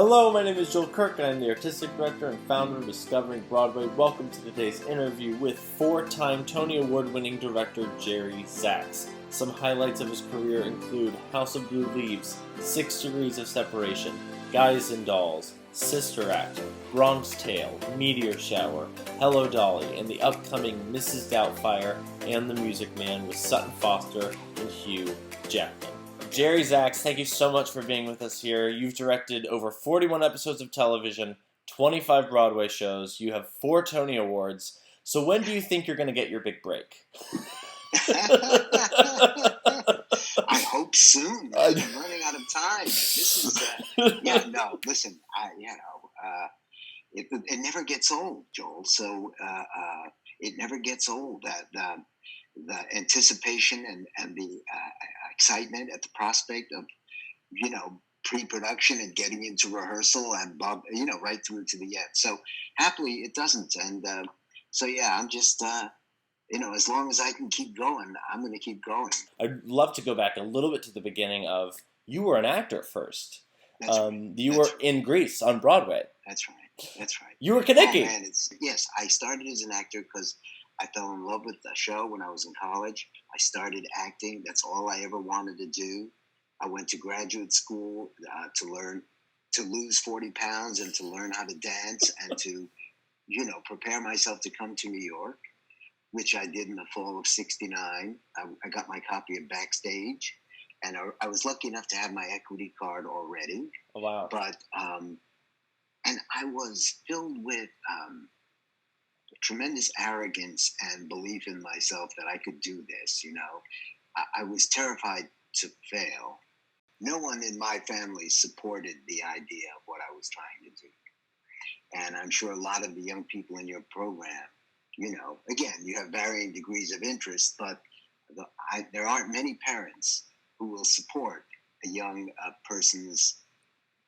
Hello, my name is Joel Kirk, and I'm the Artistic Director and founder of Discovering Broadway. Welcome to today's interview with four-time Tony Award-winning director Jerry Zaks. Some highlights of his career include House of Blue Leaves, 6 Degrees of Separation, Guys and Dolls, Sister Act, Bronx Tale, Meteor Shower, Hello Dolly, and the upcoming Mrs. Doubtfire and The Music Man with Sutton Foster and Hugh Jackman. Jerry Zaks, thank you so much for being with us here. You've directed over 41 episodes of television, 25 Broadway shows, you have 4 Tony Awards. So when do you think you're going to get your big break? I hope soon. I'm running out of time. This is, listen, it never gets old, Joel. So it never gets old. The anticipation and the excitement at the prospect of, pre-production and getting into rehearsal and right through to the end. So happily it doesn't. And I'm just, as long as I can keep going, I'm going to keep going. I'd love to go back a little bit to the beginning of, you were an actor first. That's right. You were in Greece on Broadway. That's right. You were Kaneki. Oh, man, yes, I started as an actor because I fell in love with the show when I was in college. I started acting. That's all I ever wanted to do. I went to graduate school to learn to lose 40 pounds and to learn how to dance and to, prepare myself to come to New York, which I did in the fall of '69. I got my copy of Backstage, and I was lucky enough to have my equity card already. Oh, wow. But, and I was filled with tremendous arrogance and belief in myself that I could do this, I was terrified to fail. No one in my family supported the idea of what I was trying to do. And I'm sure a lot of the young people in your program, again, you have varying degrees of interest, but there aren't many parents who will support a young person's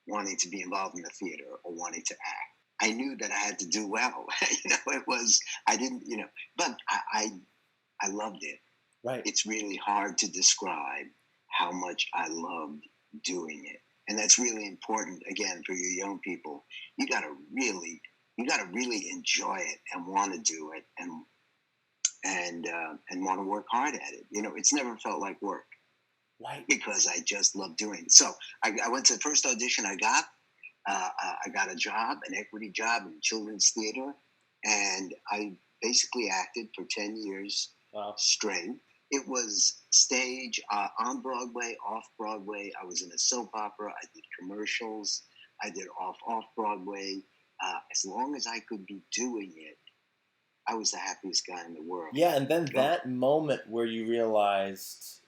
wanting to be involved in the theater or wanting to act. I knew that I had to do well. But I loved it. Right. It's really hard to describe how much I loved doing it. And that's really important, again, for you young people. You got to really enjoy it and want to do it and want to work hard at it. It's never felt like work. Right. Because I just love doing it. So I went to the first audition I got. I got a job, an equity job in children's theater, and I basically acted for 10 years straight. It was stage, on Broadway, off Broadway. I was in a soap opera. I did commercials. I did off Broadway. As long as I could be doing it, I was the happiest guy in the world. Yeah, and then that moment where you realized,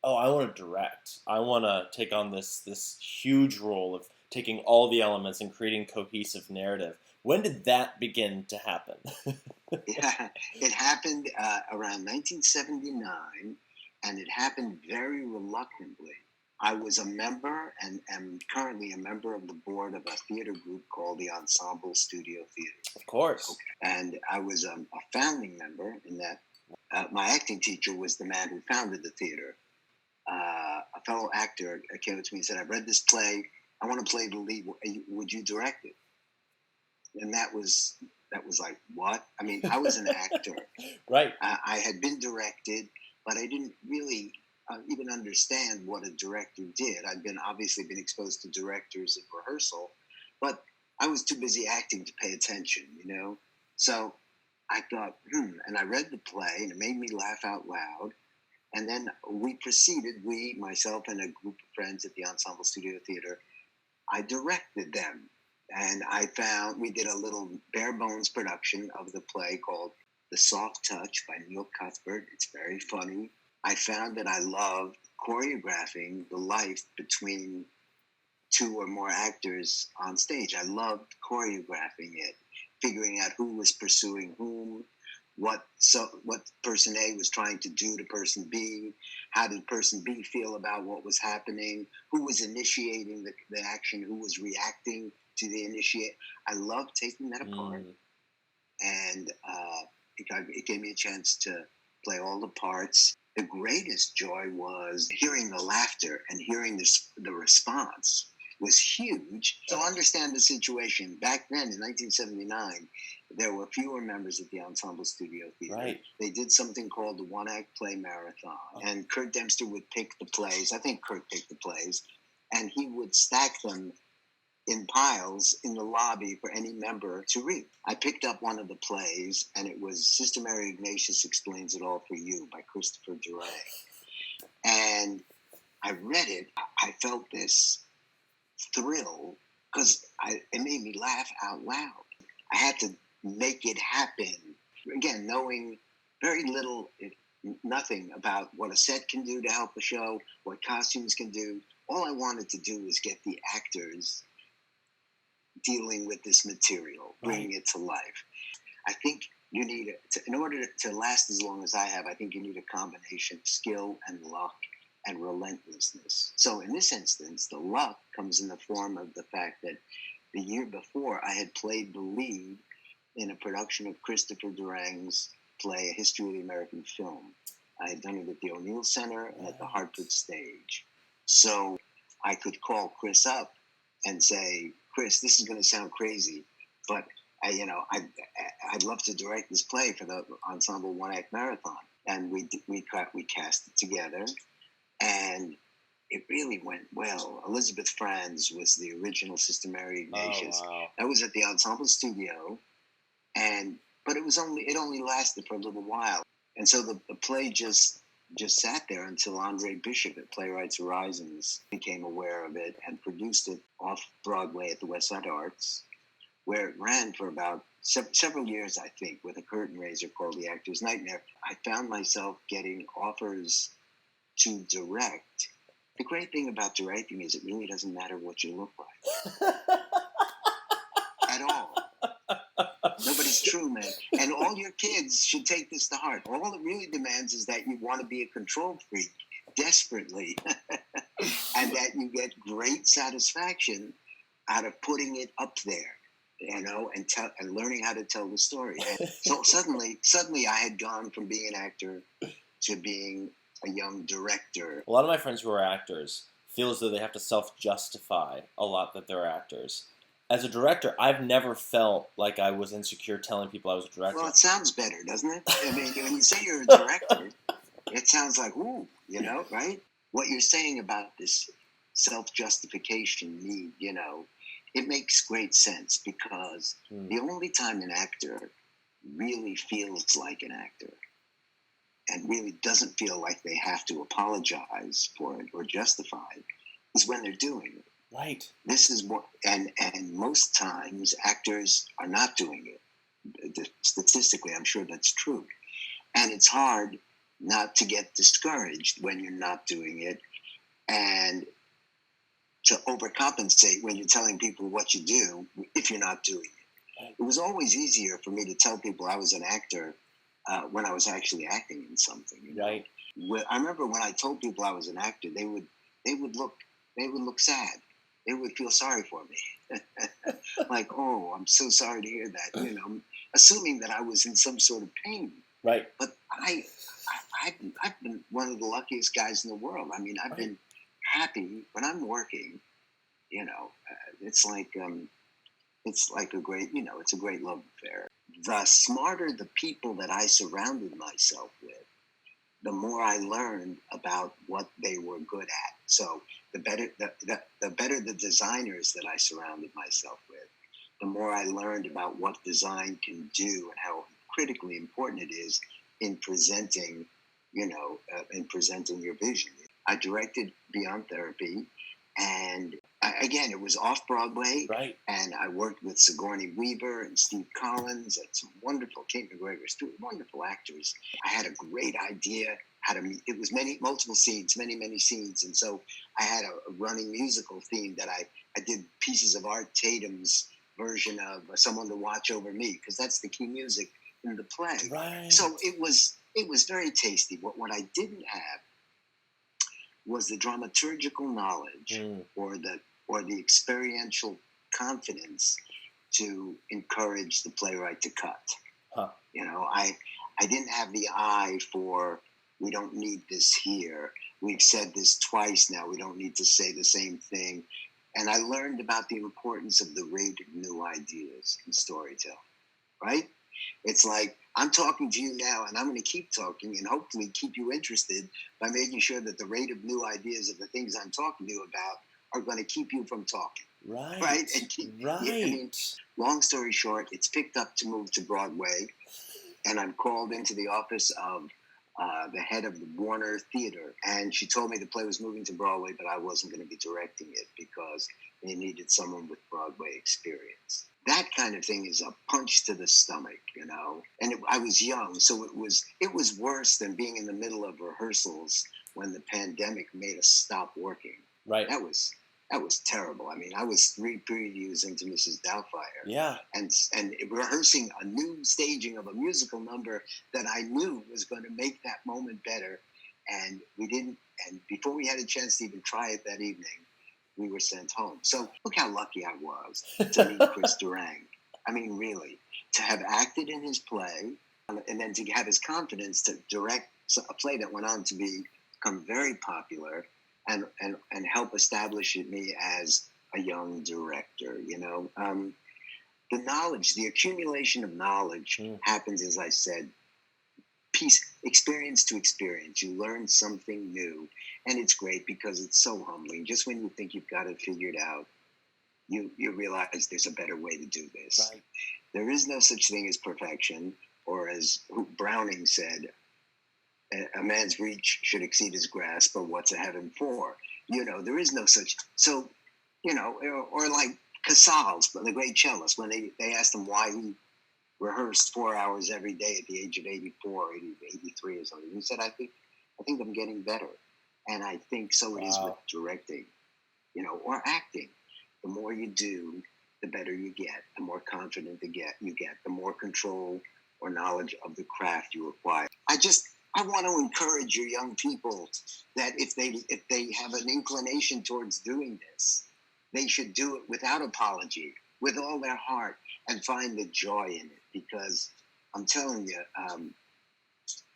oh, I want to direct. I want to take on this huge role of taking all the elements and creating cohesive narrative. When did that begin to happen? Yeah, it happened around 1979, and it happened very reluctantly. I was a member and am currently a member of the board of a theater group called the Ensemble Studio Theater. Of course. Okay. And I was a founding member in that. My acting teacher was the man who founded the theater. A fellow actor came up to me and said, "I've read this play. I want to play the lead. Would you direct it?" And that was like, what? I mean, I was an actor. Right. I had been directed, but I didn't really even understand what a director did. I'd obviously been exposed to directors at rehearsal, but I was too busy acting to pay attention, So I thought, and I read the play, and it made me laugh out loud. And then we proceeded, myself and a group of friends at the Ensemble Studio Theater, I directed them. And we did a little bare bones production of the play called The Soft Touch by Neil Cuthbert. It's very funny. I found that I loved choreographing the life between 2 or more actors on stage. I loved choreographing it, figuring out who was pursuing whom, what person A was trying to do to person B, how did person B feel about what was happening, who was initiating the action, who was reacting to the initiate. I loved taking that apart, and it gave me a chance to play all the parts. The greatest joy was hearing the laughter and hearing the response was huge. So understand the situation. Back then, in 1979, there were fewer members at the Ensemble Studio Theater. Right. They did something called the one-act play marathon. And Kurt Dempster would pick the plays. I think Kurt picked the plays. And he would stack them in piles in the lobby for any member to read. I picked up one of the plays, and it was Sister Mary Ignatius Explains It All for You by Christopher Durang. And I read it. I felt this thrill because it made me laugh out loud. I had to make it happen. Again, knowing very little, nothing about what a set can do to help a show, what costumes can do. All I wanted to do was get the actors dealing with this material, bringing it to life. I think you need, in order to last as long as I have, I think you need a combination of skill and luck and relentlessness. So in this instance, the luck comes in the form of the fact that the year before I had played the lead in a production of Christopher Durang's play, A History of the American Film. I had done it at the O'Neill Center and at the Hartford Stage. So I could call Chris up and say, Chris, this is going to sound crazy, but I'd love to direct this play for the Ensemble One-Act Marathon. And we cast it together, and it really went well. Elizabeth Franz was the original Sister Mary Ignatius. Oh, wow. That was at the Ensemble Studio, but it only lasted for a little while. And so the play just sat there until Andre Bishop at Playwrights Horizons became aware of it and produced it off Broadway at the West Side Arts, where it ran for about several years, I think, with a curtain raiser called The Actor's Nightmare. I found myself getting offers to direct. The great thing about directing is it really doesn't matter what you look like. At all. No, but it's true, man. And all your kids should take this to heart. All it really demands is that you want to be a control freak desperately, and that you get great satisfaction out of putting it up there, and learning how to tell the story. And so suddenly I had gone from being an actor to being a young director. A lot of my friends who are actors feel as though they have to self-justify a lot that they're actors. As a director, I've never felt like I was insecure telling people I was a director. Well, it sounds better, doesn't it? I mean, when you say you're a director, it sounds like, ooh, right? What you're saying about this self-justification need, it makes great sense, because the only time an actor really feels like an actor and really doesn't feel like they have to apologize for it or justify it is when they're doing it. Right. This is what, and most times actors are not doing it. Statistically, I'm sure that's true. And it's hard not to get discouraged when you're not doing it, and to overcompensate when you're telling people what you do if you're not doing it. Right. It was always easier for me to tell people I was an actor when I was actually acting in something. Right. I remember when I told people I was an actor, they would look sad. They would feel sorry for me. Like, oh, I'm so sorry to hear that, assuming that I was in some sort of pain. Right. But I've been one of the luckiest guys in the world. I mean, I've been happy when I'm working. It's like a great, it's a great love affair. The smarter the people that I surrounded myself with, the more I learned about what they were good at. So the better the designers that I surrounded myself with, the more I learned about what design can do and how critically important it is in presenting, your vision. I directed Beyond Therapy, and again, it was off Broadway, right? And I worked with Sigourney Weaver and Steve Collins and some wonderful, Kate McGregor, wonderful actors. I had a great idea how to meet. It was multiple scenes, many scenes, and so I had a running musical theme that I did pieces of Art Tatum's version of Someone to Watch Over Me, because that's the key music in the play. Right. So it was very tasty. What I didn't have was the dramaturgical knowledge or the experiential confidence to encourage the playwright to cut. Huh. I didn't have the eye for, we don't need this here. We've said this twice now. We don't need to say the same thing. And I learned about the importance of the rate of new ideas in storytelling, right? It's like I'm talking to you now, and I'm going to keep talking and hopefully keep you interested by making sure that the rate of new ideas of the things I'm talking to you about are going to keep you from talking. Right? And Right. I mean, long story short, it's picked up to move to Broadway, and I'm called into the office of the head of the Warner Theater, and she told me the play was moving to Broadway, but I wasn't going to be directing it because they needed someone with Broadway experience. That kind of thing is a punch to the stomach, you know. And I was young, so it was worse than being in the middle of rehearsals when the pandemic made us stop working. Right. That was terrible. I mean, I was 3 previews into Mrs. Doubtfire. Yeah. And rehearsing a new staging of a musical number that I knew was going to make that moment better. And we didn't. And before we had a chance to even try it that evening, we were sent home. So look how lucky I was to meet Chris Durang. I mean, really, to have acted in his play and then to have his confidence to direct a play that went on to become very popular and help establish me as a young director, you know. The knowledge, the accumulation of knowledge happens, as I said, experience to experience. You learn something new, and it's great because it's so humbling. Just when you think you've got it figured out, you realize there's a better way to do this. Right. There is no such thing as perfection, or as Browning said, a man's reach should exceed his grasp, but what's a heaven for? You know, there is no such. So, you know, or like Casals, the great cellist, when they asked him why he rehearsed 4 hours every day at the age of 84, 83 or something. He said, I think I'm getting better. And I think so it is with directing, you know, or acting. The more you do, the better you get, the more confident you get, the more control or knowledge of the craft you acquire. I want to encourage your young people that if they have an inclination towards doing this, they should do it without apology, with all their heart, and find the joy in it. Because I'm telling you,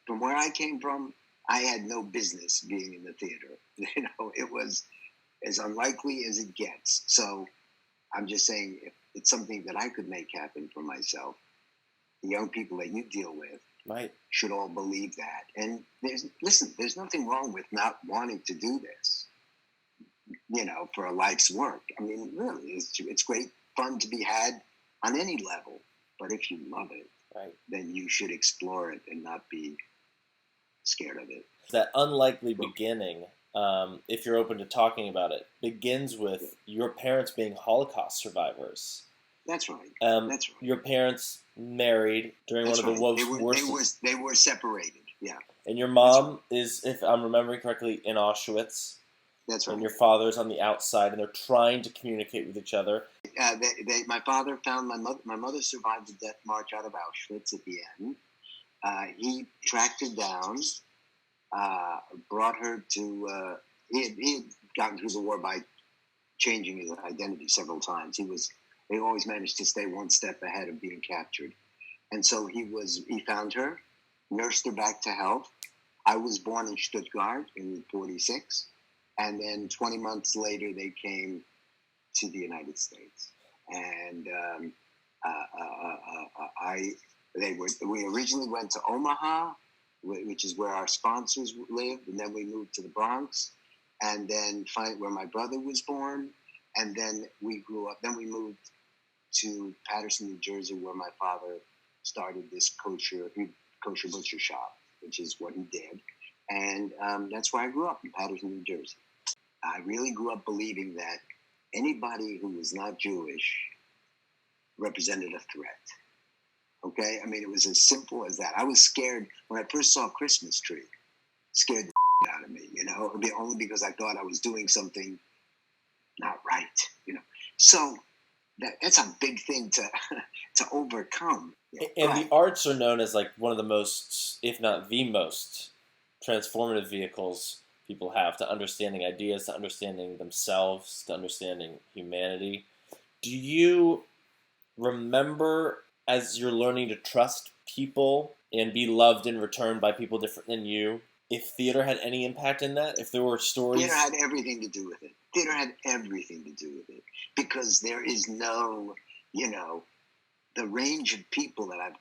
from where I came from, I had no business being in the theater. You know, it was as unlikely as it gets. So I'm just saying, if it's something that I could make happen for myself, the young people that you deal with should all believe that. And there's nothing wrong with not wanting to do this, you know, for a life's work. I mean, really, it's great fun to be had on any level. But if you love it, then you should explore it and not be scared of it. That unlikely beginning, if you're open to talking about it, begins with your parents being Holocaust survivors. That's right. That's right. Your parents married during one of the worst. They were separated. Yeah. And your mom is, if I'm remembering correctly, in Auschwitz. That's right. And your father's on the outside, and they're trying to communicate with each other. My father found my mother. My mother survived the death march out of Auschwitz at the end. He tracked her down, brought her to. He had gotten through the war by changing his identity several times. They always managed to stay one step ahead of being captured, and so he found her, nursed her back to health. I was born in Stuttgart in '46. And then 20 months later, they came to the United States, and we originally went to Omaha, which is where our sponsors lived, and then we moved to the Bronx, and then where my brother was born, and then we grew up. Then we moved to Paterson, New Jersey, where my father started this kosher butcher shop, which is what he did. And that's where I grew up, in Paterson, New Jersey. I really grew up believing that anybody who was not Jewish represented a threat. Okay? I mean, it was as simple as that. I was scared when I first saw a Christmas tree. Scared the out of me, you know, only because I thought I was doing something not right, you know. So that's a big thing to overcome. And the arts are known as like one of the most, if not the most, transformative vehicles people have to understanding ideas, to understanding themselves, to understanding humanity. Do you remember, as you're learning to trust people and be loved in return by people different than you, if theater had any impact in that, if there were stories. Theater had everything to do with it. Theater had everything to do with it because there is no, the range of people that I've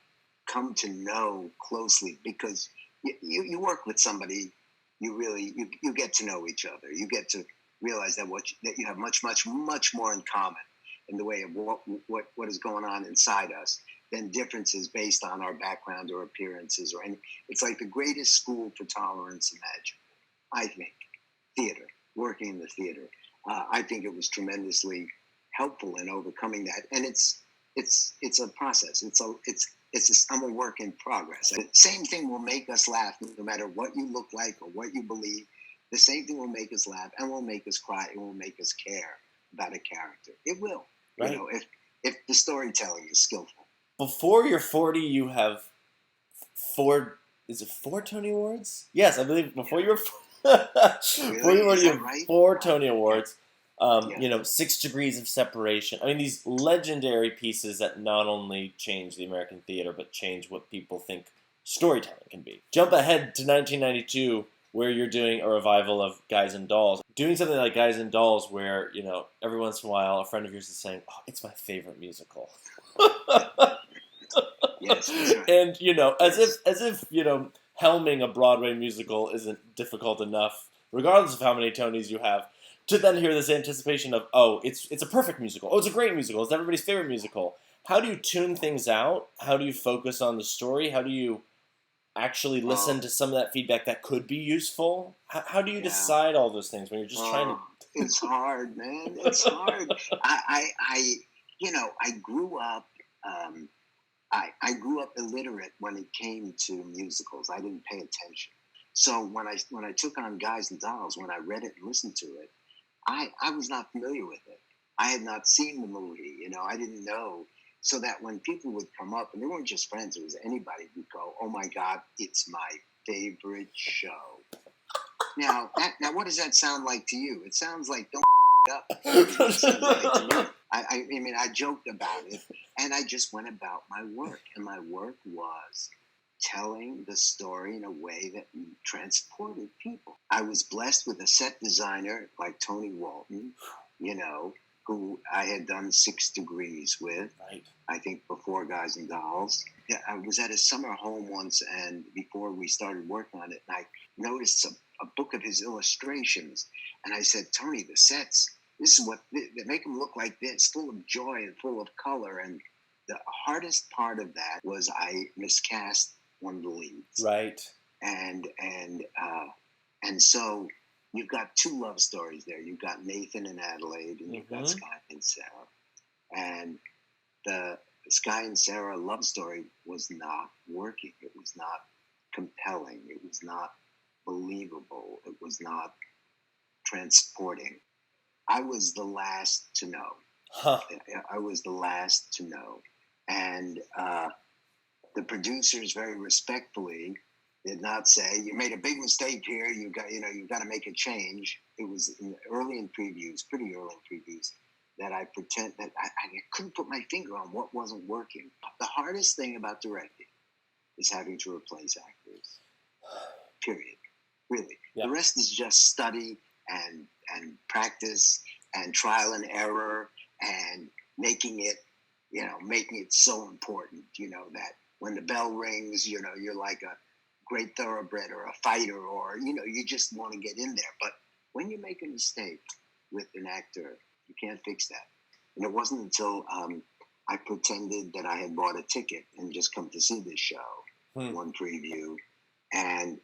come to know closely because you work with somebody, you get to know each other. You get to realize that that you have much more in common in the way of what is going on inside us than differences based on our background or appearances or any. It's like the greatest school for tolerance imaginable. I think theater, working in the theater, I think it was tremendously helpful in overcoming that, and it's a process. I'm a work in progress. The same thing will make us laugh, no matter what you look like or what you believe. The same thing will make us laugh and will make us cry. It will make us care about a character. It will, right. If the storytelling is skillful. Before you're 40, you have four. Is it 4 Tony Awards? Yes, I believe before you were. Before you were, you have right? 4 Tony Awards. Yeah. 6 Degrees of Separation. I mean, these legendary pieces that not only change the American theater, but change what people think storytelling can be. Jump ahead to 1992, where you're doing a revival of Guys and Dolls. Doing something like Guys and Dolls, where, every once in a while, a friend of yours is saying, "Oh, it's my favorite musical." Yes, that's right. And, as if, helming a Broadway musical isn't difficult enough, regardless of how many Tonys you have, to then hear this anticipation of, oh, it's a perfect musical. Oh, it's a great musical. It's everybody's favorite musical. How do you tune things out? How do you focus on the story? How do you actually listen to some of that feedback that could be useful? How do you decide all those things when you're just trying to... It's hard, man. It's hard. I grew up... I grew up illiterate when it came to musicals. I didn't pay attention. So when I took on Guys and Dolls, when I read it and listened to it, I was not familiar with it. I had not seen the movie. I didn't know. So that when people would come up, and they weren't just friends, it was anybody who'd go, "Oh my God, it's my favorite show." Now what does that sound like to you? It sounds like don't up. It sounds like to me. I mean, I joked about it, and I just went about my work, and my work was telling the story in a way that transported people. I was blessed with a set designer like Tony Walton, who I had done 6 Degrees with, right. I think before Guys and Dolls. Yeah, I was at his summer home once, and before we started working on it, and I noticed a book of his illustrations, and I said, "Tony, the sets, this is what they make them look like this, full of joy and full of color." And the hardest part of that was I miscast one of the leads. Right. And so you've got 2 love stories there. You've got Nathan and Adelaide, and you've got Sky and Sarah. And the Sky and Sarah love story was not working. It was not compelling. It was not believable. It was not transporting. I was the last to know. I was the last to know. And the producers very respectfully did not say, "You made a big mistake here. You've got to make a change." It was pretty early in previews, that I pretend that I couldn't put my finger on what wasn't working. The hardest thing about directing is having to replace actors. Period. Really. Yeah. The rest is just study and practice and trial and error and making it so important, that when the bell rings, you're like a great thoroughbred or a fighter, or, you just want to get in there. But when you make a mistake with an actor, you can't fix that. And it wasn't until I pretended that I had bought a ticket and just come to see this show, one preview, and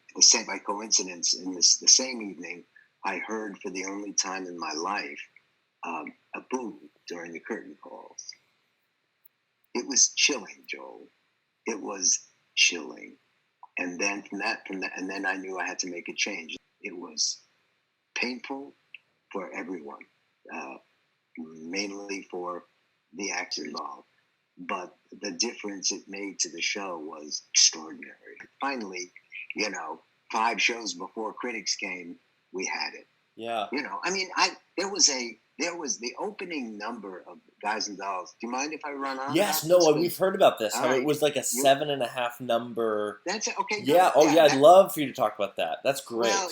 by coincidence, in the same evening, I heard for the only time in my life a boo during the curtain calls. It was chilling, Joel. It was chilling. And then and then I knew I had to make a change. It was painful for everyone, mainly for the actors involved. But the difference it made to the show was extraordinary. Finally, 5 shows before critics came, we had it. Yeah. There was a there was the opening number of Guys and Dolls. Do you mind if I run on? Yes, about no, this? we've heard about this. All How it right. was like a You, 7.5 number. that's it. Okay, good. Yeah, oh yeah, I'd That, love for you to talk about that. That's great. well,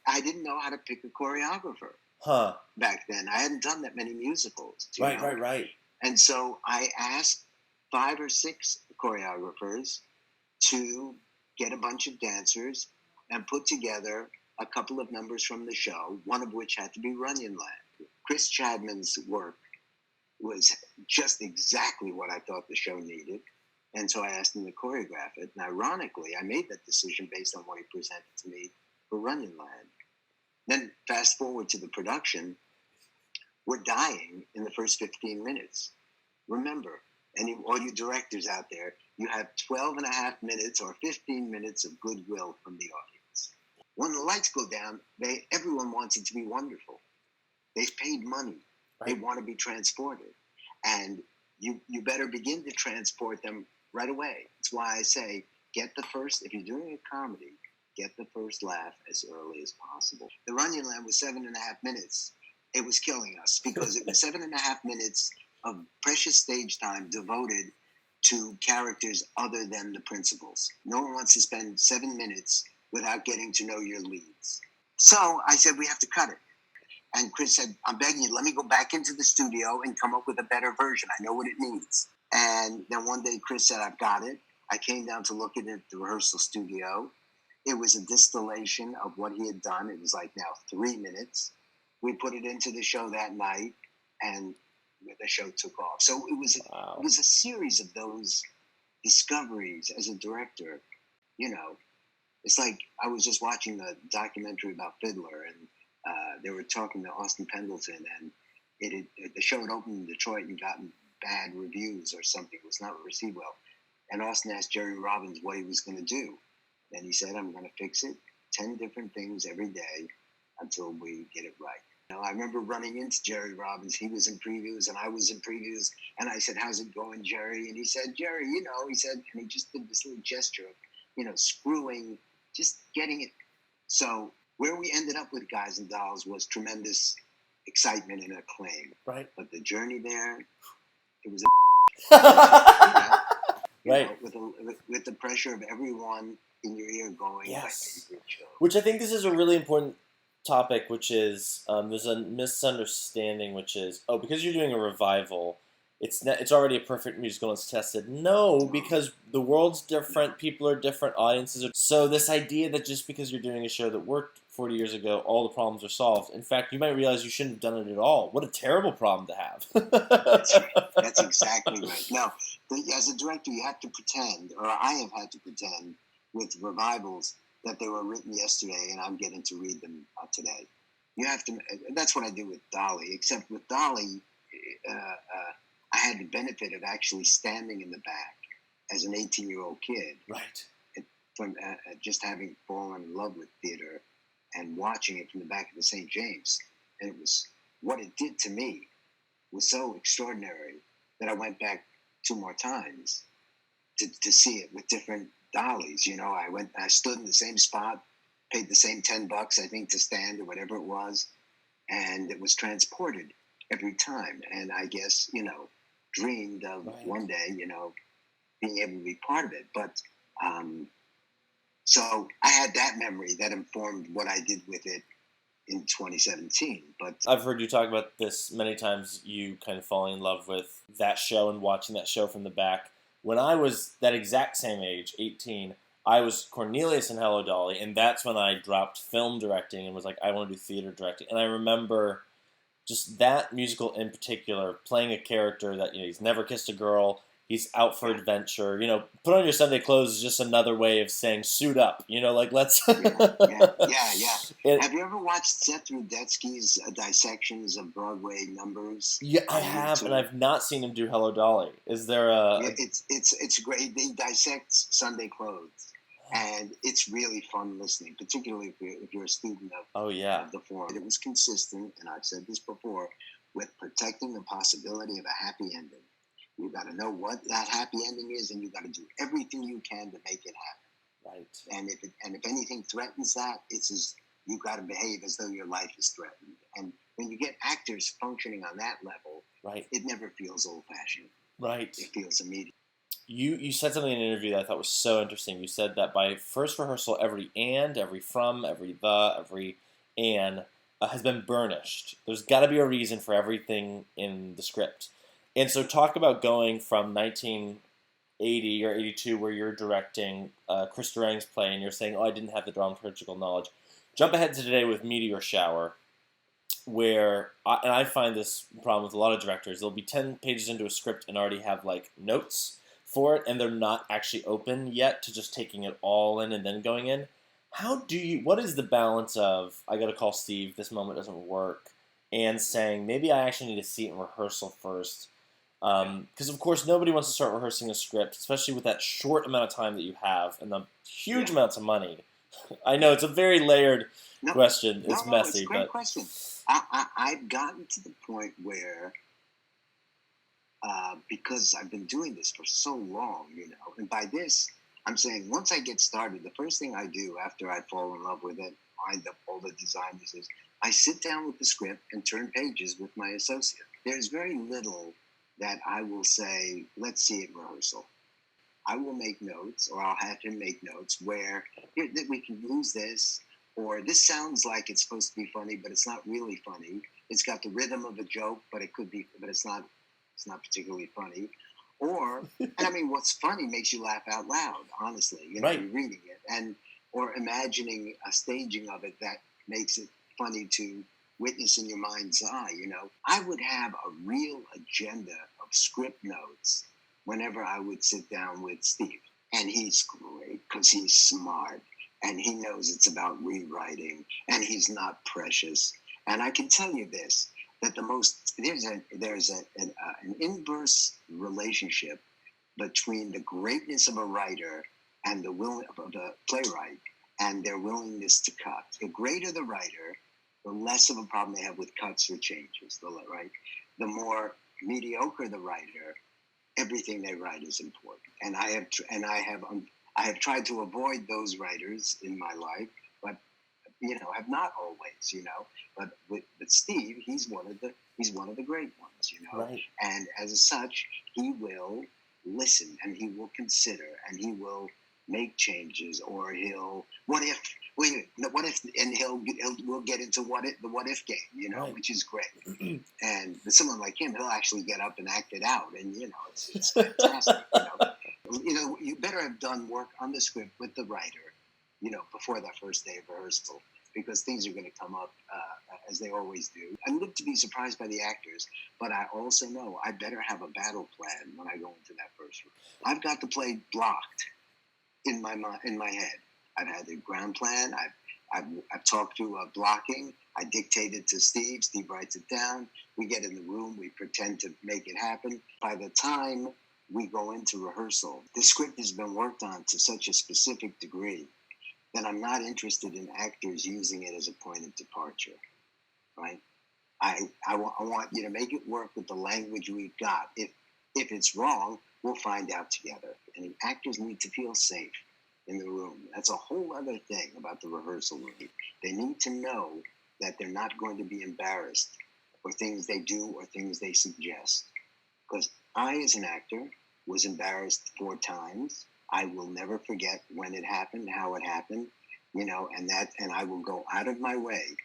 I didn't know how to pick a choreographer Huh. back then. I hadn't done that many musicals. Right. And so I asked 5 or 6 choreographers to get a bunch of dancers and put together a couple of numbers from the show, one of which had to be Runyon Land. Chris Chadman's work was just exactly what I thought the show needed. And so I asked him to choreograph it. And ironically, I made that decision based on what he presented to me for Runyon Land. Then fast forward to the production, we're dying in the first 15 minutes. Remember, all you directors out there, you have 12 and a half minutes or 15 minutes of goodwill from the audience. When the lights go down, everyone wants it to be wonderful. They've paid money. Right. They want to be transported. And you better begin to transport them right away. That's why I say, if you're doing a comedy, get the first laugh as early as possible. The Runyon Land was 7.5 minutes. It was killing us because it was 7.5 minutes of precious stage time devoted to characters other than the principals. No one wants to spend 7 minutes without getting to know your leads. So I said, we have to cut it. And Chris said, I'm begging you, let me go back into the studio and come up with a better version. I know what it needs. And then one day Chris said, I've got it. I came down to look at it at the rehearsal studio. It was a distillation of what he had done. It was like now 3 minutes. We put it into the show that night, and the show took off. So it was a series of those discoveries as a director. It's like I was just watching the documentary about Fiddler, and they were talking to Austin Pendleton, and the show had opened in Detroit and gotten bad reviews or something. It was not received well. And Austin asked Jerry Robbins what he was going to do. And he said, I'm going to fix it 10 different things every day until we get it right. I remember running into Jerry Robbins. He was in previews and I was in previews. And I said, how's it going, Jerry? And he said, Jerry, and he just did this little gesture of, screwing, just getting it. So where we ended up with Guys and Dolls was tremendous excitement and acclaim. Right. But the journey there, it was right. With the pressure of everyone in your ear going, yes. Which I think this is a really important topic, which is there's a misunderstanding, which is, because you're doing a revival, it's already a perfect musical and it's tested. No, because the world's different, people are different, audiences are. So this idea that just because you're doing a show that worked 40 years ago, all the problems are solved. In fact, you might realize you shouldn't have done it at all. What a terrible problem to have. That's exactly right. Now, as a director, you have to pretend, or I have had to pretend with revivals that they were written yesterday and I'm getting to read them today. You have to. That's what I do with Dolly. Except with Dolly, I had the benefit of actually standing in the back as an 18-year-old kid, right? From just having fallen in love with theater and watching it from the back of the St. James, and it was what it did to me was so extraordinary that I went back 2 more times to see it with different Dollies. I stood in the same spot, paid the same $10, I think, to stand or whatever it was, and it was transported every time. And I guess, dreamed of one day, being able to be part of it. But so I had that memory that informed what I did with it in 2017. But I've heard you talk about this many times, you kind of falling in love with that show and watching that show from the back. When I was that exact same age, 18, I was Cornelius in Hello Dolly, and that's when I dropped film directing and was like, I want to do theater directing. And I remember just that musical in particular, playing a character that, he's never kissed a girl, he's out for adventure. Put on your Sunday clothes is just another way of saying suit up. Let's. Yeah. Have you ever watched Seth Rudetsky's dissections of Broadway numbers? Yeah, I have, and I've not seen him do Hello Dolly. Is there a? Yeah, it's great. He dissects Sunday clothes, and it's really fun listening, particularly if you're a student of the form. It was consistent, and I've said this before, with protecting the possibility of a happy ending. You got to know what that happy ending is, and you got to do everything you can to make it happen. Right. And if anything threatens that, you got to behave as though your life is threatened. And when you get actors functioning on that level, Right. it never feels old-fashioned. Right. It feels immediate. You said something in an interview that I thought was so interesting. You said that by first rehearsal, every and, every from, every the, every and has been burnished. There's got to be a reason for everything in the script. And so talk about going from 1980 or 82, where you're directing Chris Durang's play, and you're saying, oh, I didn't have the dramaturgical knowledge. Jump ahead to today with Meteor Shower, where and I find this problem with a lot of directors. They'll be 10 pages into a script and already have like notes for it, and they're not actually open yet to just taking it all in and then going in. What is the balance of, I gotta call Steve, this moment doesn't work, and saying, maybe I actually need to see it in rehearsal first? Because of course nobody wants to start rehearsing a script, especially with that short amount of time that you have and the huge amounts of money. I know it's a very layered question. It's messy, it's a great question. I've gotten to the point where, because I've been doing this for so long, and by this, I'm saying once I get started, the first thing I do after I fall in love with it, wind up all the designers, is I sit down with the script and turn pages with my associate. There's very little that I will say, let's see it in rehearsal. I will make notes, or I'll have him make notes where that we can use this, or this sounds like it's supposed to be funny, but it's not really funny. It's got the rhythm of a joke, but it's not particularly funny. Or, and I mean, what's funny makes you laugh out loud, honestly, right. You're reading it, or imagining a staging of it that makes it funny to witness in your mind's eye, I would have a real agenda of script notes whenever I would sit down with Steve. And he's great because he's smart and he knows it's about rewriting and he's not precious. And I can tell you this, that there's an inverse relationship between the greatness of a writer and the will of the playwright and their willingness to cut. The greater the writer, the less of a problem they have with cuts or changes, right? The more mediocre the writer, everything they write is important. And I have tried to avoid those writers in my life, but have not always, But with Steve, he's one of the great ones, Right. And as such, he will listen and he will consider and he will make changes, or he'll what if, and we'll get into the what if game, right. which is great. And with someone like him, he'll actually get up and act it out, and it's fantastic. You better have done work on the script with the writer, before that first day of rehearsal, because things are going to come up as they always do. I live to be surprised by the actors, but I also know I better have a battle plan when I go into that first room. I've got the play blocked in my head. I've had the ground plan. I've talked through blocking. I dictate it to Steve. Steve writes it down. We get in the room. We pretend to make it happen. By the time we go into rehearsal, the script has been worked on to such a specific degree that I'm not interested in actors using it as a point of departure, right? I want you to make it work with the language we've got. If it's wrong, we'll find out together. And the actors need to feel safe in the room. That's a whole other thing about the rehearsal room. They need to know that they're not going to be embarrassed for things they do or things they suggest. Because I, as an actor, was embarrassed 4 times. I will never forget when it happened, how it happened, and I will go out of my way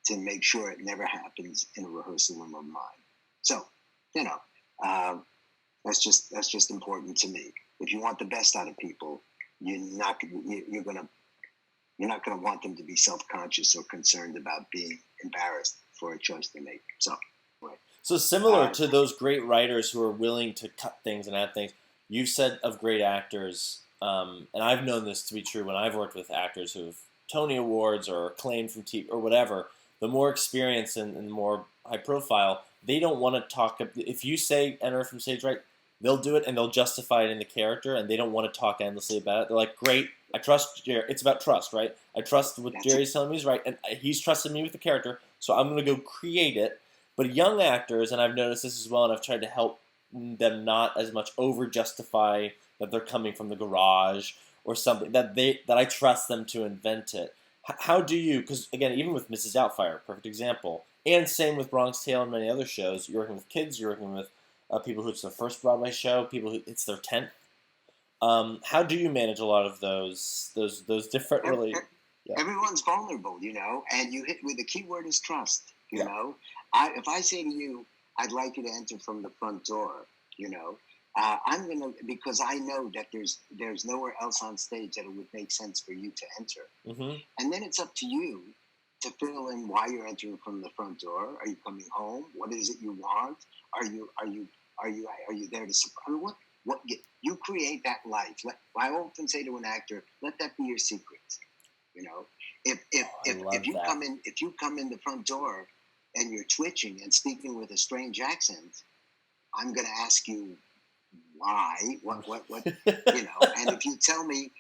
to make sure it never happens in a rehearsal room of mine. So, that's just important to me. If you want the best out of people, you're not gonna want them to be self-conscious or concerned about being embarrassed for a choice they make. So similar to those great writers who are willing to cut things and add things, you've said of great actors, and I've known this to be true when I've worked with actors who've Tony Awards or acclaimed from TV or whatever. The more experience and the more high profile, they don't want to talk. If you say enter from stage right, they'll do it and they'll justify it in the character, and they don't want to talk endlessly about it. They're like, great, I trust Jerry. It's about trust, right? I trust what Jerry's telling me is right, and he's trusted me with the character, so I'm going to go create it. But young actors, and I've noticed this as well, and I've tried to help them not as much over-justify that they're coming from the garage or something, that I trust them to invent it. How do you, because again, even with Mrs. Doubtfire, perfect example, And same with Bronx Tale and many other shows. You're working with kids. You're working with people who it's their first Broadway show. People who it's their 10th. How do you manage a lot of those different really? Yeah. Everyone's vulnerable, and you hit with the key word is trust. Yeah. If I say to you, I'd like you to enter from the front door, I'm gonna, because I know that there's nowhere else on stage that it would make sense for you to enter, and then it's up to you to fill in why you're entering from the front door. Are you coming home? What is it you want? Are you there to support? What you create that life. I often say to an actor, let that be your secret. If you come in the front door and you're twitching and speaking with a strange accent, I'm going to ask you why. What and if you tell me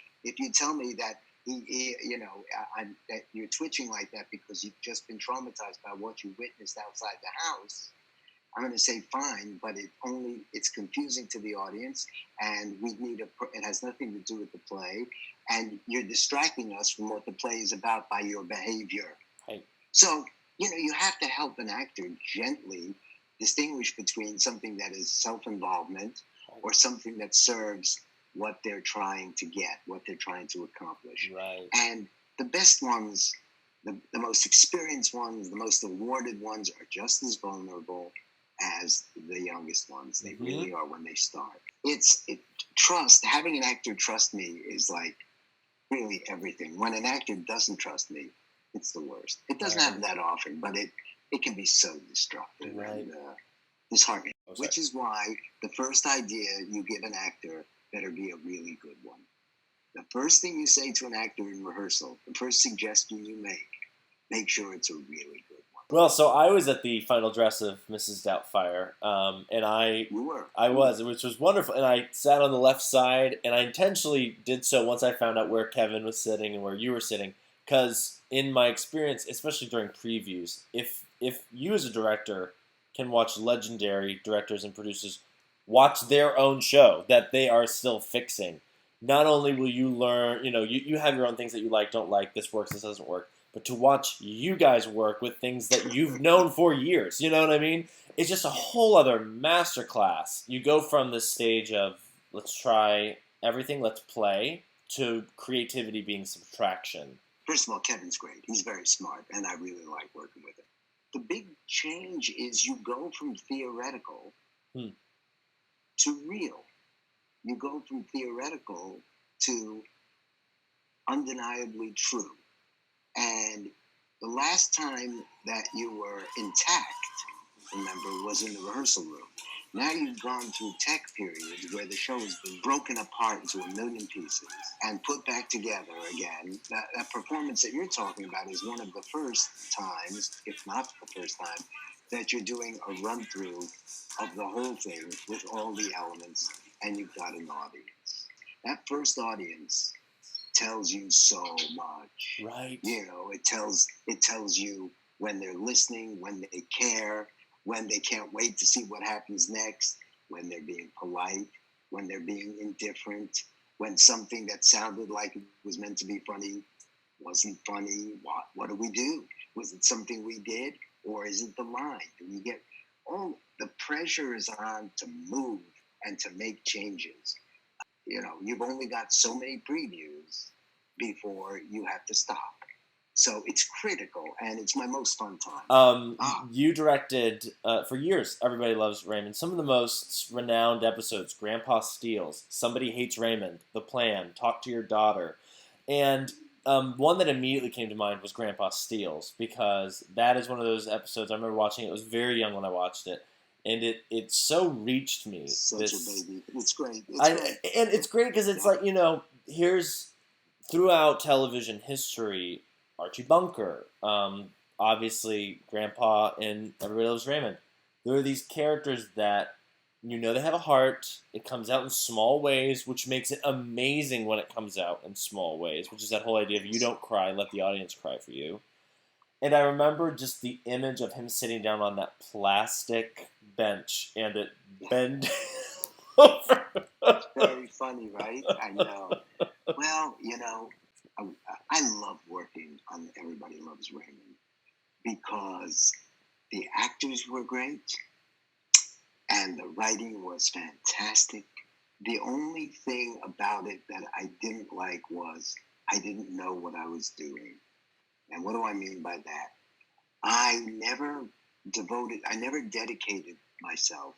that that you're twitching like that because you've just been traumatized by what you witnessed outside the house, I'm going to say fine, but it's confusing to the audience, and it has nothing to do with the play, and you're distracting us from what the play is about by your behavior. Right. So, you have to help an actor gently distinguish between something that is self-involvement or something that serves what they're trying to get, what they're trying to accomplish. Right. And the best ones, the most experienced ones, the most awarded ones are just as vulnerable as the youngest ones. They really are when they start. Trust, having an actor trust me is like really everything. When an actor doesn't trust me, it's the worst. It doesn't happen that often, but it can be so destructive and disheartening. Which is why the first idea you give an actor better be a really good one. The first thing you say to an actor in rehearsal, the first suggestion you make sure it's a really good one. Well, so I was at the final dress of Mrs. Doubtfire, and You were. I was, which was wonderful. And I sat on the left side, and I intentionally did so once I found out where Kevin was sitting and where you were sitting, because in my experience, especially during previews, if you as a director can watch legendary directors and producers watch their own show that they are still fixing, not only will you learn, you have your own things that you like, don't like, this works, this doesn't work, but to watch you guys work with things that you've known for years, you know what I mean? It's just a whole other masterclass. You go from this stage of, let's try everything, let's play, to creativity being subtraction. First of all, Kevin's great. He's very smart, and I really like working with him. The big change is you go from theoretical to real. You go from theoretical to undeniably true. And the last time that you were intact, remember, was in the rehearsal room. Now you've gone through tech periods where the show has been broken apart into a million pieces and put back together again. That performance that you're talking about is one of the first times, if not the first time, that you're doing a run-through of the whole thing with all the elements, and you've got an audience. That first audience tells you so much. Right. It tells you when they're listening, when they care, when they can't wait to see what happens next, when they're being polite, when they're being indifferent, when something that sounded like it was meant to be funny wasn't funny. What do we do? Was it something we did, or is it the line? And you get the pressure is on to move and to make changes. You've only got so many previews before you have to stop. So it's critical, and it's my most fun time. You directed, for years, Everybody Loves Raymond, some of the most renowned episodes, Grandpa Steals, Somebody Hates Raymond, The Plan, Talk to Your Daughter. And one that immediately came to mind was Grandpa Steals, because that is one of those episodes, I remember watching it, I was very young when I watched it, and it so reached me. Such a baby. It's great. And it's great because it's like, here's, throughout television history, Archie Bunker, obviously Grandpa in Everybody Loves Raymond. There are these characters that they have a heart. It comes out in small ways, which makes it amazing when it comes out in small ways, which is that whole idea of you don't cry, let the audience cry for you. And I remember just the image of him sitting down on that plastic bench and it bend over. Very funny, right? I know. Well, I love working on Everybody Loves Raymond because The actors were great, and the writing was fantastic. The only thing about it that I didn't like was I didn't know what I was doing. And what do I mean by that? I never dedicated myself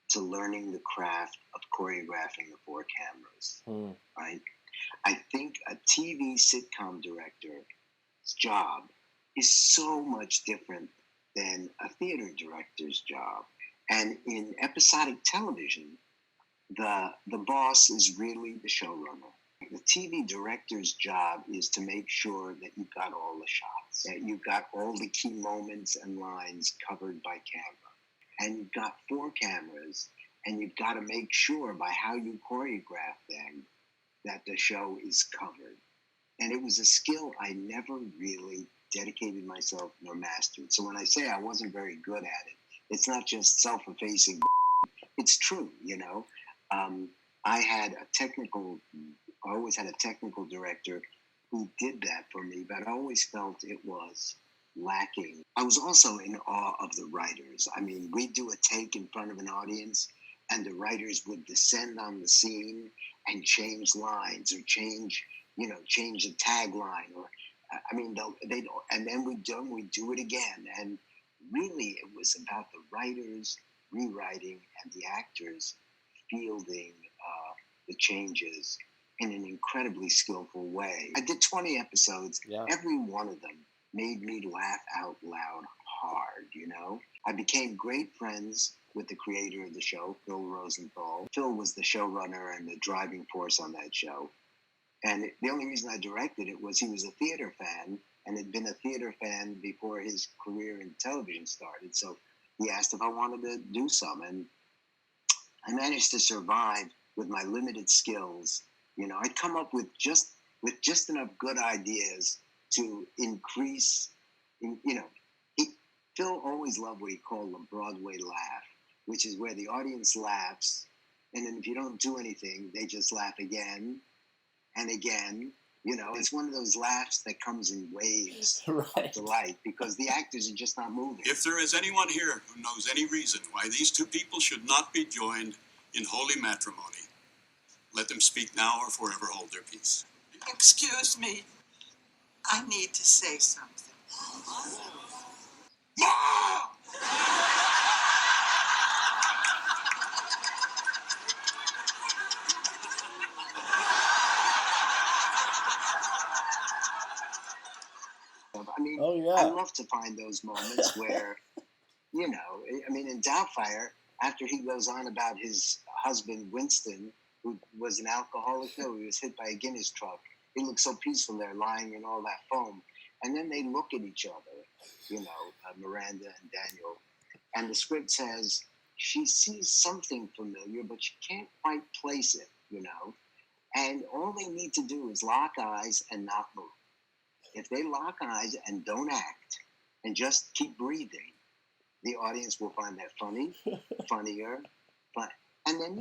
to learning the craft of choreographing the 4 cameras, right? I think a TV sitcom director's job is so much different than a theater director's job. And in episodic television, the boss is really the showrunner. The TV director's job is to make sure that you've got all the shots, that you've got all the key moments and lines covered by camera. And you've got 4 cameras, and you've got to make sure by how you choreograph them that the show is covered. And it was a skill I never really dedicated myself nor mastered. So when I say I wasn't very good at it, it's not just self-effacing. It's true, you know. I always had a technical director who did that for me, but I always felt it was lacking. I was also in awe of the writers. I mean, we'd do a take in front of an audience, and the writers would descend on the scene and change lines or change a tagline, or and then we'd do it again. And really, it was about the writers rewriting and the actors fielding the changes in an incredibly skillful way. I did 20 episodes. Yeah. Every one of them made me laugh out loud hard, you know? I became great friends with the creator of the show, Phil Rosenthal. Phil was the showrunner and the driving force on that show. And the only reason I directed it was he was a theater fan and had been a theater fan before his career in television started. So he asked if I wanted to do some, and I managed to survive with my limited skills. You know, I'd come up with just enough good ideas to increase. Phil always loved what he called the Broadway laugh, which is where the audience laughs, and then if you don't do anything, they just laugh again and again. You know, it's one of those laughs that comes in waves of delight because the actors are just not moving. If there is anyone here who knows any reason why these 2 people should not be joined in holy matrimony, let them speak now or forever hold their peace. Excuse me. I need to say something. I mean, I love to find those moments where, in Doubtfire, after he goes on about his husband, Winston, who was an alcoholic, he was hit by a Guinness truck. He looked so peaceful there, lying in all that foam. And then they look at each other, Miranda and Daniel. And the script says, she sees something familiar, but she can't quite place it, And all they need to do is lock eyes and not move. If they lock eyes and don't act and just keep breathing, the audience will find that funny, funnier, and then,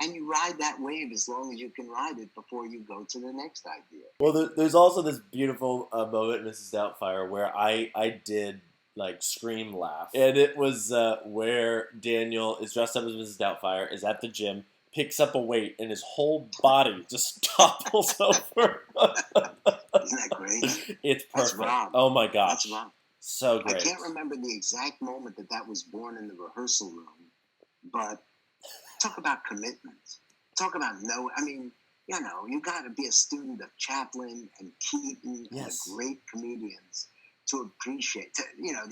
and you ride that wave as long as you can ride it before you go to the next idea. Well, there's also this beautiful moment in Mrs. Doubtfire where I did, scream laugh. And it was where Daniel is dressed up as Mrs. Doubtfire, is at the gym, picks up a weight, and his whole body just topples over. Isn't that great? It's perfect. That's Rob. Oh my gosh. That's Rob. So great. I can't remember the exact moment that was born in the rehearsal room, but talk about commitment. Talk about you got to be a student of Chaplin and Keaton and the great comedians to appreciate, to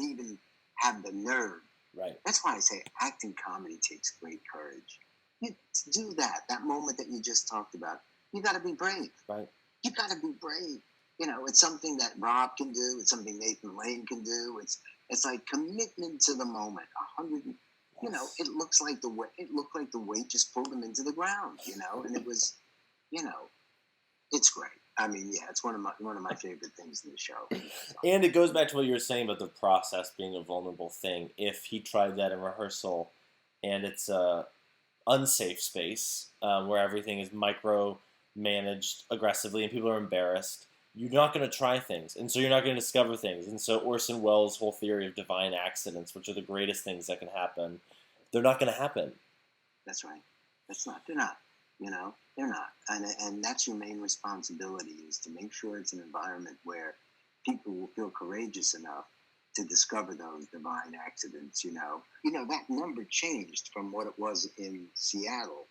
even have the nerve. Right. That's why I say acting comedy takes great courage. You do that moment that you just talked about. You got to be brave. Right. You got to be brave. It's something that Rob can do. It's something Nathan Lane can do. It's like commitment to the moment. 100. It looked like the weight just pulled him into the ground. And it was, it's great. I mean, yeah, it's one of my favorite things in the show. And it goes back to what you were saying about the process being a vulnerable thing. If he tried that in rehearsal, and it's a unsafe space where everything is micro-managed aggressively and people are embarrassed, you're not going to try things, and so you're not going to discover things. And so Orson Welles' whole theory of divine accidents, which are the greatest things that can happen, they're not going to happen. That's right. They're not. They're not. And that's your main responsibility, is to make sure it's an environment where people will feel courageous enough to discover those divine accidents, that number changed from what it was in Seattle.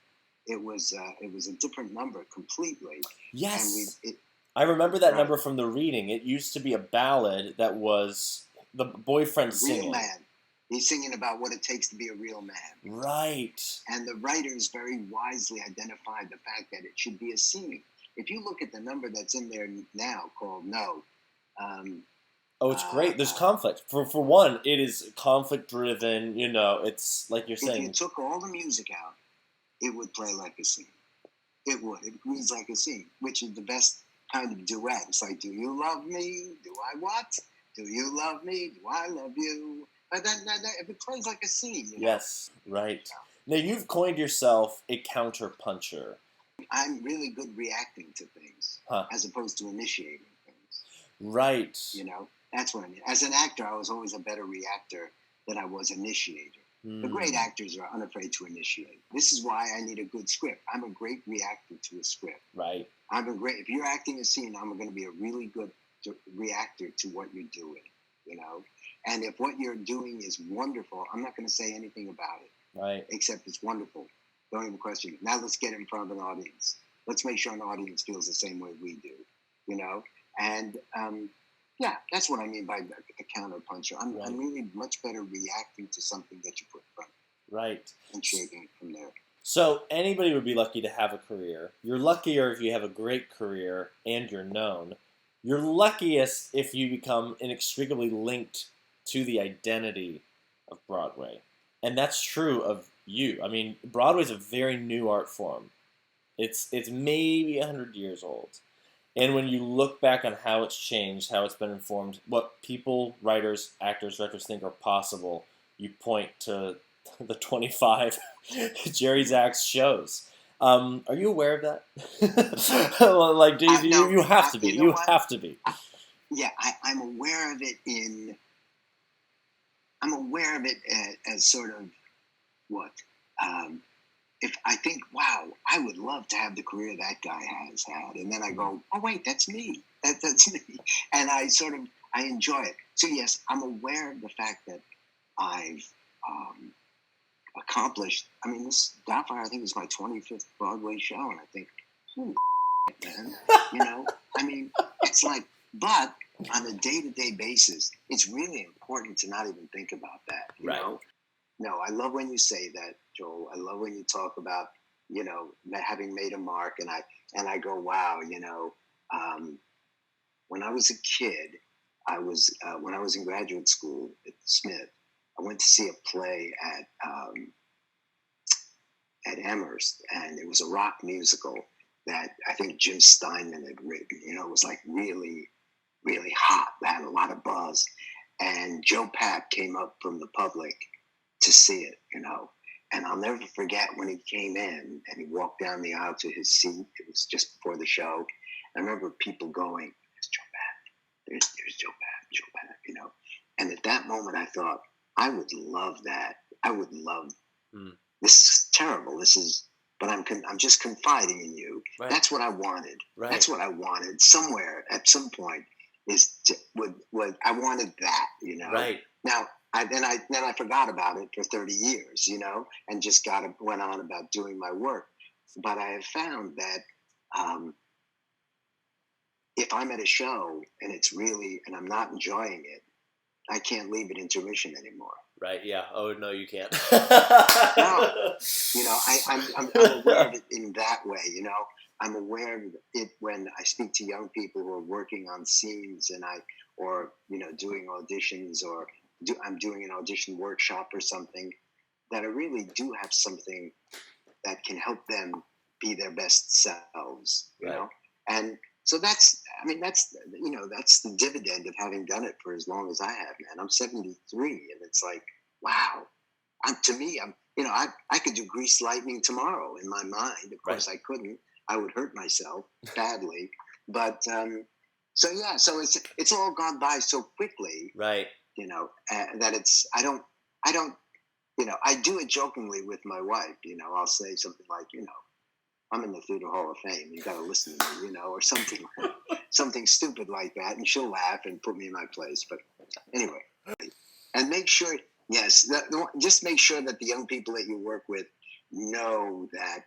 It was a different number completely. Yes. I remember that right. number from the reading. It used to be a ballad that was the boyfriend singing. Real man. He's singing about what it takes to be a real man. Right. And the writers very wisely identified the fact that it should be a scene. If you look at the number that's in there now called No. It's great. There's conflict. For one, it is conflict-driven. It's like you're saying. If you took all the music out, it would play like a scene. It would. It reads like a scene, which is the best kind of duet. It's like, do you love me? Do I what? Do you love me? Do I love you? But that if it plays like a scene. Yes, right. Now, you've coined yourself a counter-puncher. I'm really good reacting to things as opposed to initiating things. Right. That's what I mean. As an actor, I was always a better reactor than I was initiator. The great actors are unafraid to initiate. This is why I need a good script. I'm a great reactor to a script. Right. If you're acting a scene, I'm going to be a really good reactor to what you're doing, And if what you're doing is wonderful, I'm not going to say anything about it. Right. Except it's wonderful. Don't even question it. Now let's get it in front of an audience. Let's make sure an audience feels the same way we do, And, that's what I mean by a counter-puncher. I'm really much better reacting to something that you put in front of me. Right. And shaping it from there. So anybody would be lucky to have a career. You're luckier if you have a great career and you're known. You're luckiest if you become inextricably linked to the identity of Broadway. And that's true of you. I mean, Broadway's a very new art form. It's maybe 100 years old. And when you look back on how it's changed, how it's been informed, what people, writers, actors, directors think are possible, you point to the 25 Jerry Zaks shows. Are you aware of that? You have to be. You have to be. I'm aware of it I'm aware of it as sort of what? If I think, wow, I would love to have the career that guy has had. And then I go, oh, wait, that's me. That's me. And I enjoy it. So, yes, I'm aware of the fact that I've accomplished, this Doubtfire, I think, is my 25th Broadway show. And I think, man, it's like, but on a day-to-day basis, it's really important to not even think about that, you know? No, I love when you say that, Joel. I love when you talk about, having made a mark, and I go, wow, when I was a kid, when I was in graduate school at Smith, I went to see a play at Amherst, and it was a rock musical that I think Jim Steinman had written. It was like really, really hot. It had a lot of buzz, and Joe Papp came up from the public to see it, and I'll never forget when he came in and he walked down the aisle to his seat. It was just before the show. I remember people going, "There's Joe Papp. There's Joe Papp, And at that moment, I thought, I would love that. I would love. This is terrible. But I'm just confiding in you. Right. That's what I wanted. Right. That's what I wanted. Somewhere at some point I wanted that, Right. Now. Then I forgot about it for 30 years, and just went on about doing my work. But I have found that if I'm at a show and and I'm not enjoying it, I can't leave at intermission anymore. Right? Yeah. Oh no, you can't. No. I'm aware of it in that way. I'm aware of it when I speak to young people who are working on scenes, or doing auditions, or I'm doing an audition workshop or something, that I really do have something that can help them be their best selves, you know? And so that's the dividend of having done it for as long as I have, man. I'm 73, and it's like, wow. I could do Grease Lightning tomorrow in my mind. Of course I couldn't. I would hurt myself badly. But So yeah, so it's all gone by so quickly, Right. that I don't, I do it jokingly with my wife. I'll say something like, I'm in the Theater Hall of Fame. You got to listen to me, or something stupid like that, and she'll laugh and put me in my place. But anyway, and make sure, yes, just make sure that the young people that you work with know that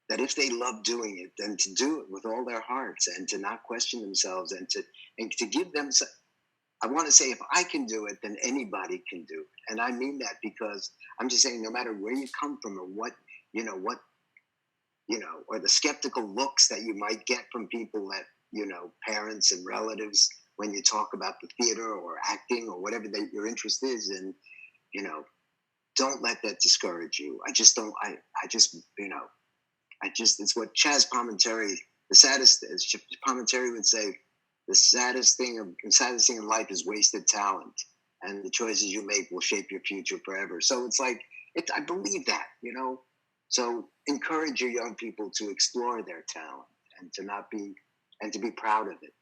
that if they love doing it, then to do it with all their hearts and to not question themselves and to give them. I want to say, if I can do it, then anybody can do it, and I mean that because I'm just saying, no matter where you come from or what, or the skeptical looks that you might get from people that, parents and relatives, when you talk about the theater or acting or whatever your interest is, and, don't let that discourage you. I just don't, it's what Chaz Palminteri, as Palminteri would say, the saddest thing in life is wasted talent, and the choices you make will shape your future forever. So it's like, I believe that, So encourage your young people to explore their talent and to be proud of it.